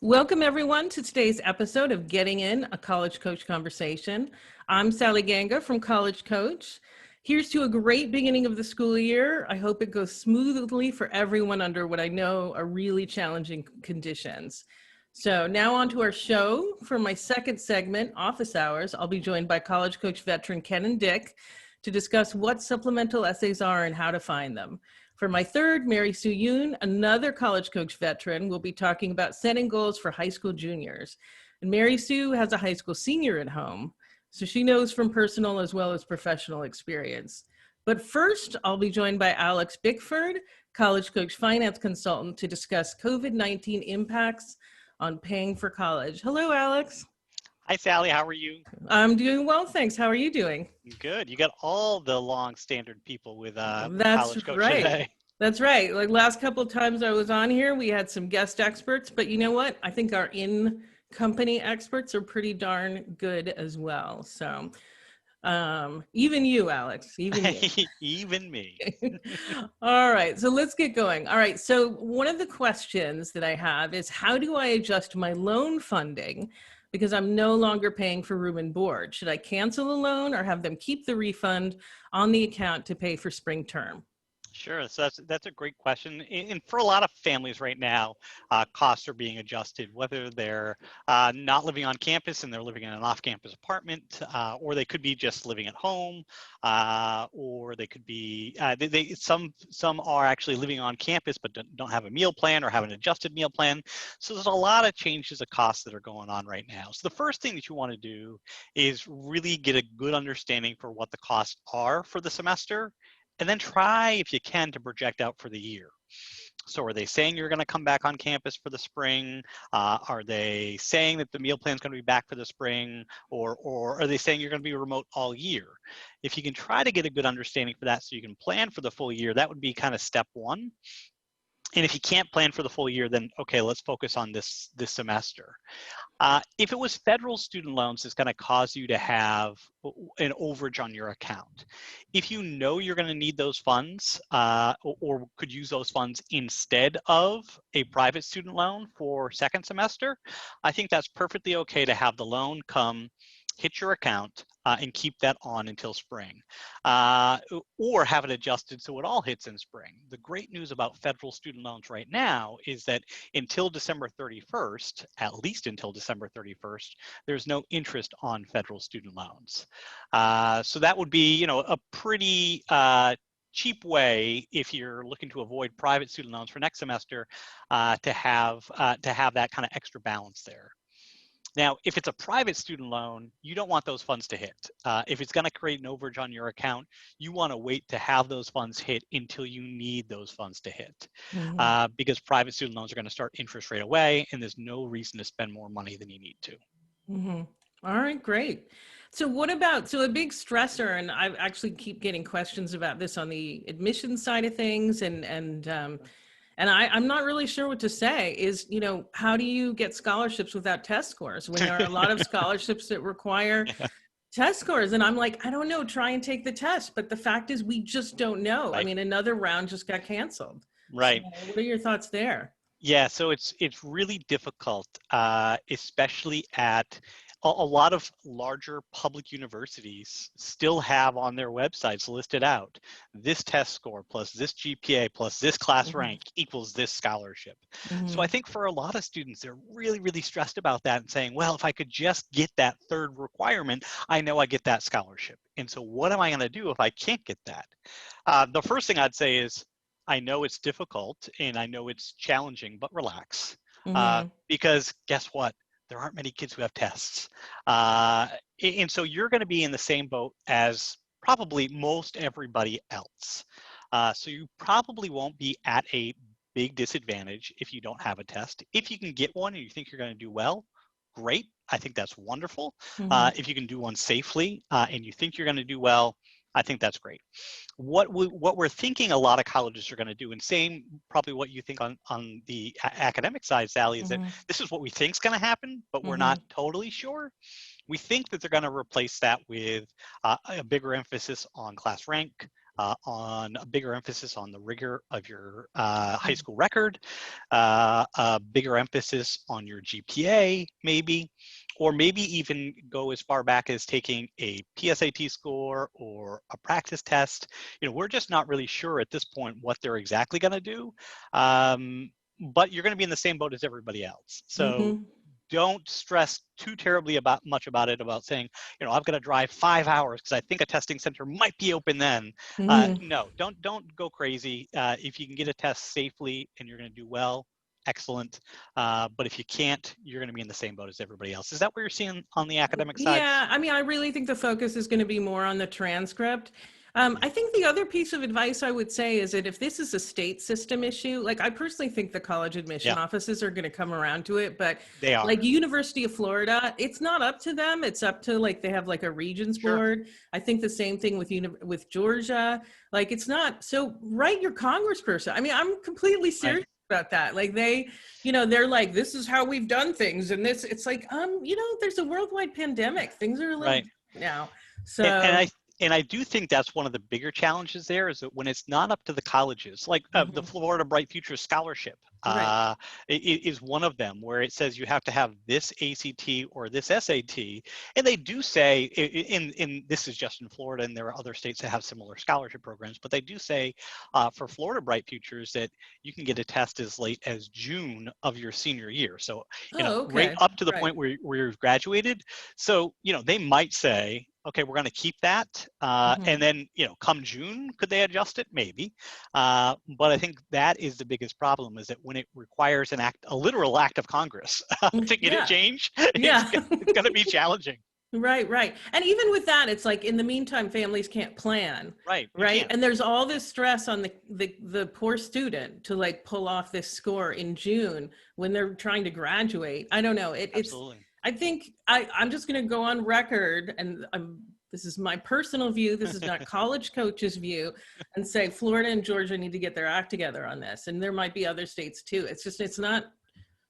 Welcome, everyone, to today's episode of Getting In, a College Coach Conversation. I'm Sally Ganga from College Coach. Here's to a great beginning of the school year. I hope it goes smoothly for everyone under what I know are really challenging conditions. So now on to our show. For my second segment, Office Hours, I'll be joined by College Coach veteran Ken and Dick to discuss what supplemental essays are and how to find them. For my third, Mary Sue Yoon, another College Coach veteran, will be talking about setting goals for high school juniors. And Mary Sue has a high school senior at home, so she knows from personal as well as professional experience. But first, I'll be joined by Alex Bickford, College Coach finance consultant, to discuss COVID-19 impacts on paying for college. Hello, Alex. Hi, Sally. How are you? I'm doing well, thanks. How are you doing? Good. You got all the long standard people with That's College Coach right. today. That's right. Like last couple of times I was on here, we had some guest experts, but you know what? I think our in-company experts are pretty darn good as well. So even you, Alex, even you. Even me. All right, so let's get going. All right, so one of the questions that I have is how do I adjust my loan funding because I'm no longer paying for room and board? Should I cancel the loan or have them keep the refund on the account to pay for spring term? Sure. So that's a great question. And for a lot of families right now, costs are being adjusted, whether they're not living on campus and they're living in an off-campus apartment, or they could be just living at home, or they could be some are actually living on campus but don't have a meal plan or have an adjusted meal plan. So there's a lot of changes of costs that are going on right now. So the first thing that you want to do is really get a good understanding for what the costs are for the semester, and then try, if you can, to project out for the year. So are they saying you're going to come back on campus for the spring? Are they saying that the meal plan is going to be back for the spring? Or are they saying you're going to be remote all year? If you can try to get a good understanding for that so you can plan for the full year, that would be kind of step one. And if you can't plan for the full year, then okay, let's focus on this semester. If it was federal student loans, it's going to cause you to have an overage on your account. If you know you're going to need those funds or could use those funds instead of a private student loan for second semester, I think that's perfectly okay to have the loan come hit your account and keep that on until spring, or have it adjusted so it all hits in spring. The great news about federal student loans right now is that until December 31st, at least until December 31st, there's no interest on federal student loans. So that would be, a pretty cheap way, if you're looking to avoid private student loans for next semester, to have that kind of extra balance there. Now, if it's a private student loan, you don't want those funds to hit. If it's going to create an overage on your account, you want to wait to have those funds hit until you need those funds to hit. Because private student loans are going to start interest rate away, and there's no reason to spend more money than you need to. All right, great. So what about, so a big stressor, and I actually keep getting questions about this on the admissions side of things, and I'm not really sure what to say is, how do you get scholarships without test scores when there are a lot of scholarships that require test scores? And I'm like, I don't know, try and take the test. But the fact is we just don't know. Right. I mean, another round just got canceled. Right. So what are your thoughts there? Yeah, so it's really difficult, especially at a lot of larger public universities still have on their websites listed out this test score plus this GPA plus this class rank equals this scholarship. So I think for a lot of students, they're really, really stressed about that and saying, well, if I could just get that third requirement, I know I get that scholarship. And so what am I going to do if I can't get that? The first thing I'd say is, I know it's difficult and I know it's challenging, but relax. Because guess what? There aren't many kids who have tests. And so you're going to be in the same boat as probably most everybody else. So you probably won't be at a big disadvantage if you don't have a test. If you can get one and you think you're going to do well, great. I think that's wonderful. If you can do one safely and you think you're going to do well, I think that's great. What we're thinking a lot of colleges are going to do, and same probably what you think on the academic side, Sally, is that this is what we think is going to happen, but we're not totally sure. We think that they're going to replace that with a bigger emphasis on class rank, on a bigger emphasis on the rigor of your high school record, a bigger emphasis on your GPA, maybe, or maybe even go as far back as taking a PSAT score or a practice test. We're just not really sure at this point what they're exactly going to do. But you're going to be in the same boat as everybody else. So Mm-hmm. don't stress too terribly much about it, about saying, I've got to drive 5 hours because I think a testing center might be open then. Mm-hmm. No, don't go crazy. If you can get a test safely and you're going to do well, excellent. But if you can't, you're going to be in the same boat as everybody else. Is that what you're seeing on the academic side? Yeah, I mean, I really think the focus is going to be more on the transcript. I think the other piece of advice I would say is that if this is a state system issue, like I personally think the college admission Yeah, offices are going to come around to it, but they are. like University of Florida, it's not up to them. It's up to like they have like a regions Sure. board. I think the same thing with Georgia. Like it's not so write your congressperson. I mean, I'm completely Right. serious about that. Like they're like, this is how we've done things. And it's like, there's a worldwide pandemic. Things are a little Right. different now. And, and So, I and I do think that's one of the bigger challenges there, is that when it's not up to the colleges, like the mhm, Florida Bright Futures Scholarship right. is one of them, where it says you have to have this ACT or this SAT, and they do say in this is just in Florida, and there are other states that have similar scholarship programs, but they do say for Florida Bright Futures that you can get a test as late as June of your senior year, so Oh, right okay. up to the Right. point where you've graduated. So they might say, okay, we're going to keep that. Mhm. And then, come June, could they adjust it? Maybe. But I think that is the biggest problem, is that when it requires a literal act of Congress to get it Yeah. changed, Yeah. it's going to be challenging. Right, right. And even with that, it's like in the meantime, families can't plan, Right. You right? can't. And there's all this stress on the poor student to like pull off this score in June when they're trying to graduate. I don't know. Absolutely. I think I'm just going to go on record, and this is my personal view. This is not College Coach's view, and say Florida and Georgia need to get their act together on this. And there might be other states too. It's not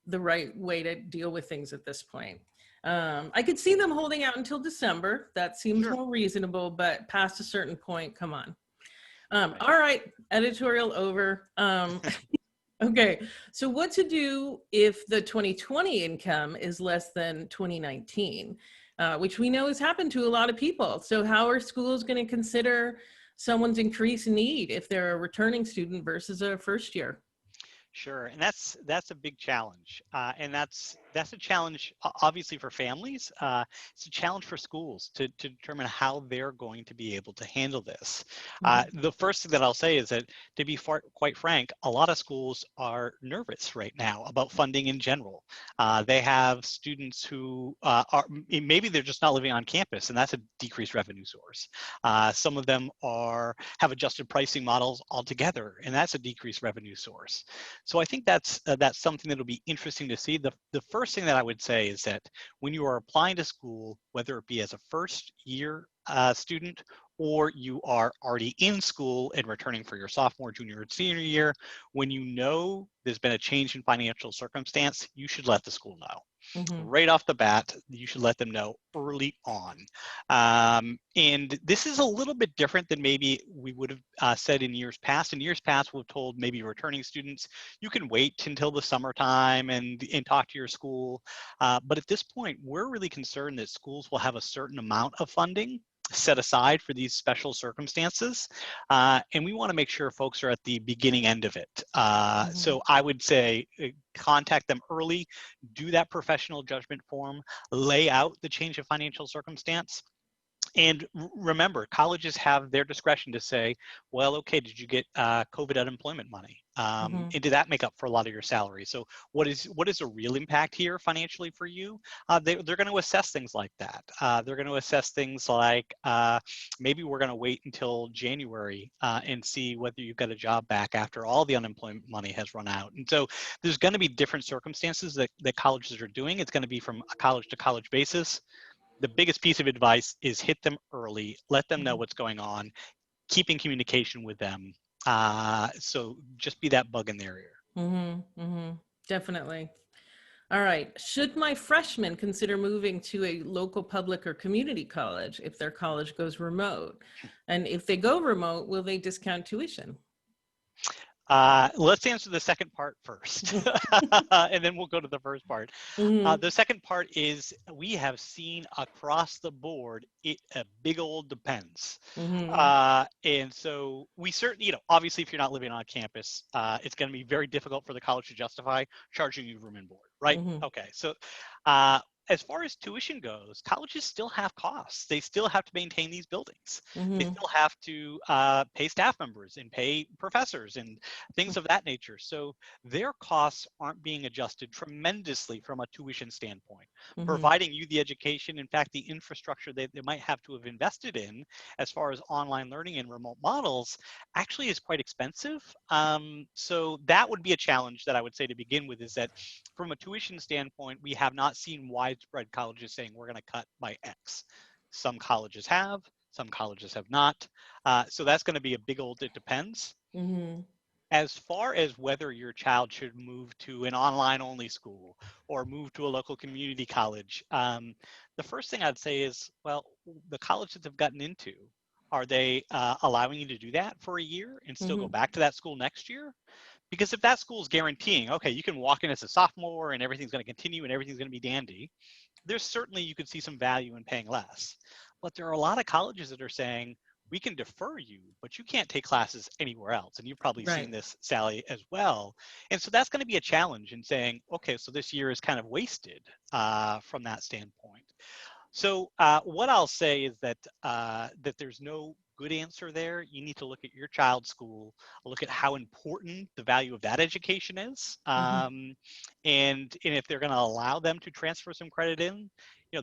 the right way to deal with things at this point. I could see them holding out until December. That seems Sure. more reasonable, but past a certain point, come on. Right. All right, editorial over. Okay, so what to do if the 2020 income is less than 2019, which we know has happened to a lot of people. So how are schools going to consider someone's increased need if they're a returning student versus a first year? Sure, and that's a big challenge, and that's a challenge obviously for families. It's a challenge for schools to determine how they're going to be able to handle this. Mhm. The first thing that I'll say is that, to be quite frank, a lot of schools are nervous right now about funding in general. They have students who maybe they're just not living on campus, and that's a decreased revenue source. Some of them have adjusted pricing models altogether, and that's a decreased revenue source. So I think that's something that'll be interesting to see. The first thing that I would say is that when you are applying to school, whether it be as a first year student, or you are already in school and returning for your sophomore, junior, or senior year, when you know there's been a change in financial circumstance, you should let the school know. Mhm. Right off the bat, you should let them know early on. And this is a little bit different than maybe we would have said in years past. In years past, we've told maybe returning students, you can wait until the summertime and talk to your school. But at this point, we're really concerned that schools will have a certain amount of funding set aside for these special circumstances. And we want to make sure folks are at the beginning end of it. Mhm. So I would say contact them early, do that professional judgment form, lay out the change of financial circumstance. And remember, colleges have their discretion to say, well, okay, did you get COVID unemployment money? Mhm. And did that make up for a lot of your salary? So what is a real impact here financially for you? They're going to assess things like that. They're going to assess things like maybe we're going to wait until January and see whether you've got a job back after all the unemployment money has run out. And so there's going to be different circumstances that colleges are doing. It's going to be from a college to college basis. The biggest piece of advice is hit them early, let them know Mhm. what's going on, keep in communication with them. So just be that bug in their ear. Mhm. Mhm. Definitely. All right. Should my freshmen consider moving to a local public or community college if their college goes remote? And if they go remote, will they discount tuition? Let's answer the second part first, and then we'll go to the first part. Hmm. The second part is we have seen across the board a big old depends. Hmm. And so we certainly, obviously, if you're not living on campus, it's going to be very difficult for the college to justify charging you room and board, right? Hmm. Okay, so uh, as far as tuition goes, colleges still have costs. They still have to maintain these buildings. They Hmm. still have to pay staff members and pay professors and things of that nature. So their costs aren't being adjusted tremendously from a tuition standpoint, Hmm. providing you the education, in fact, the infrastructure they might have to have invested in as far as online learning and remote models actually is quite expensive. So that would be a challenge that I would say to begin with, is that from a tuition standpoint, we have not seen widespread colleges saying we're going to cut by X. Some colleges have, some colleges have not. So that's going to be a big old, it depends. Hmm. As far as whether your child should move to an online only school or move to a local community college, the first thing I'd say is, well, the colleges have gotten into, are they allowing you to do that for a year and still go Hmm. back to that school next year? Because if that school is guaranteeing, okay, you can walk in as a sophomore and everything's going to continue and everything's going to be dandy, there's certainly, you could see some value in paying less. But there are a lot of colleges that are saying, we can defer you, but you can't take classes anywhere else. And you've probably seen Right. this, Sally, as well. And so that's going to be a challenge in saying, okay, so this year is kind of wasted from that standpoint. So what I'll say is that that there's no good answer there. You need to look at your child's school, look at how important the value of that education is, Hmm. and if they're going to allow them to transfer some credit in,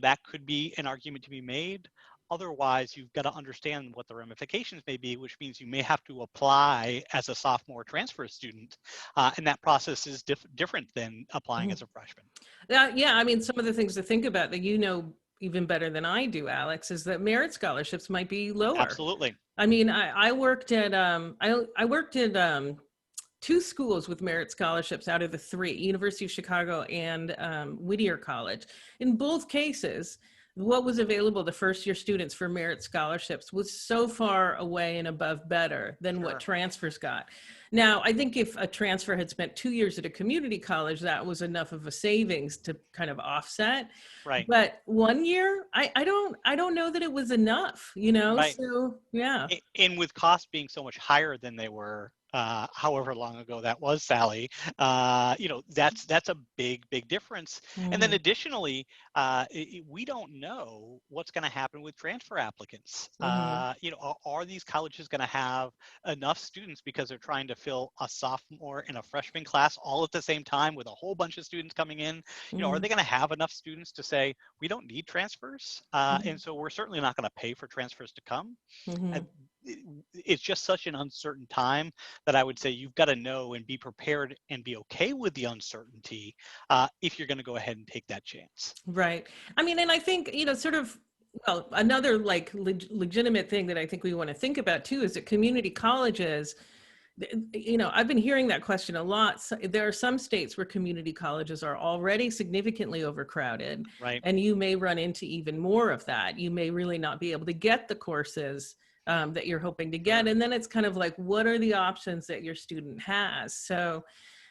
that could be an argument to be made. Otherwise, you've got to understand what the ramifications may be, which means you may have to apply as a sophomore transfer student, and that process is different than applying as a freshman. Yeah, I mean, some of the things to think about that even better than I do, Alex, is that merit scholarships might be lower. Absolutely. I mean, I worked at I worked at two schools with merit scholarships out of the three, University of Chicago and Whittier College. In both cases, what was available to first year students for merit scholarships was so far away and above better than what Sure. transfers got. Now, I think if a transfer had spent 2 years at a community college, that was enough of a savings to kind of offset. Right. But 1 year, I don't know that it was enough, Right. So yeah. And with costs being so much higher than they were, however long ago that was, Sally, that's a big difference. And then Mhm. additionally, we don't know what's going to happen with transfer applicants. Mhm. Are these colleges going to have enough students because they're trying to fill a sophomore and a freshman class all at the same time with a whole bunch of students coming in? Are Mhm. they going to have enough students to say we don't need transfers, and Mhm. so we're certainly not going to pay for transfers to come? uh, Mhm. it's just such an uncertain time that I would say you've got to know and be prepared and be okay with the uncertainty if you're going to go ahead and take that chance. Right. I mean, and I think, sort of, well, another like legitimate thing that I think we want to think about too is that community colleges, I've been hearing that question a lot. So there are some states where community colleges are already significantly overcrowded, Right. and you may run into even more of that. You may really not be able to get the courses that you're hoping to get. Sure. And then it's kind of like, what are the options that your student has? So,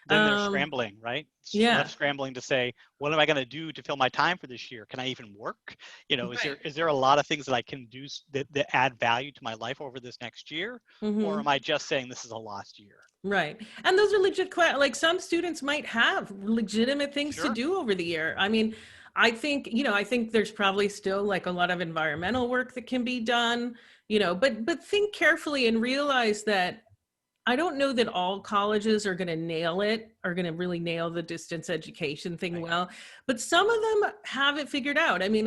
Then they're um, scrambling, right? Left yeah, scrambling to say, what am I going to do to fill my time for this year? Can I even work? Is right. there a lot of things that I can do that add value to my life over this next year? Or Hmm. am I just saying this is a lost year? Right. And those are like some students might have legitimate things to Sure. do over the year. I mean, I think there's probably still like a lot of environmental work that can be done, but think carefully and realize that I don't know that all colleges are going to nail it, are going to really nail the distance education thing Right. well, but some of them have it figured out. I mean,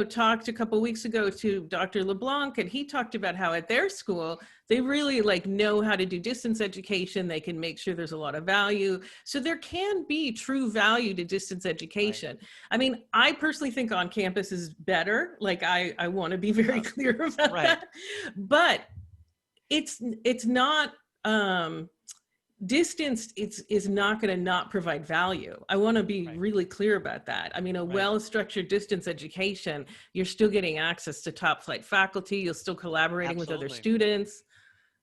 talked a couple weeks ago to Dr. LeBlanc, and he talked about how at their school, they really like know how to do distance education. They can make sure there's a lot of value. So there can be true value to distance Right. education. I mean, I personally think on campus is better. Like I want to be very clear about Right. that, but it's not um distance is not going to not provide value. I want to be Right. really clear about that. I mean, a Right. well-structured distance education, you're still getting access to top flight faculty. You're still collaborating with other Absolutely. students.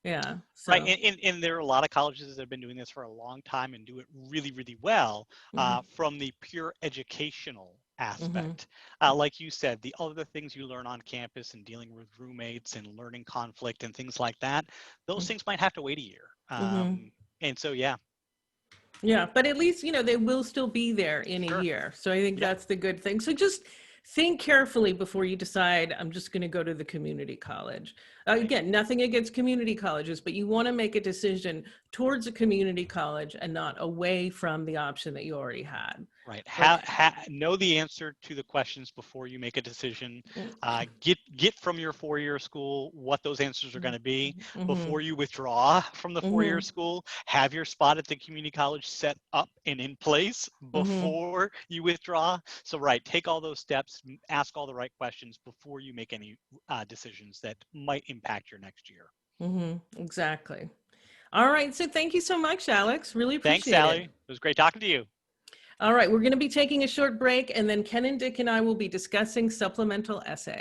Yeah. Right, So, and there are a lot of colleges that have been doing this for a long time and do it really, really well mhm, from the pure educational mhm, aspect. Like you said, the other things you learn on campus and dealing with roommates and learning conflict and things like that, those things might have to wait a year. mhm. And so, yeah, Yeah, but at least, they will still be there in a sure. year. So I think Yeah, that's the good thing. So just think carefully before you decide, I'm just going to go to the community college. right. Again, nothing against community colleges, but you want to make a decision towards a community college and not away from the option that you already had. Right. Like, Know the answer to the questions before you make a decision. mm, Get from your four-year school what those answers are going to be mhm, before you withdraw from the four-year mhm, school. Have your spot at the community college set up and in place mhm, before you withdraw. So, right, take all those steps, ask all the right questions before you make any decisions that might impact your next year. mhm, exactly. All right. So thank you so much, Alex. Really Thanks, appreciate Sally. it. It was great talking to you. All right. We're going to be taking a short break, and then Ken and Dick and I will be discussing supplemental essay.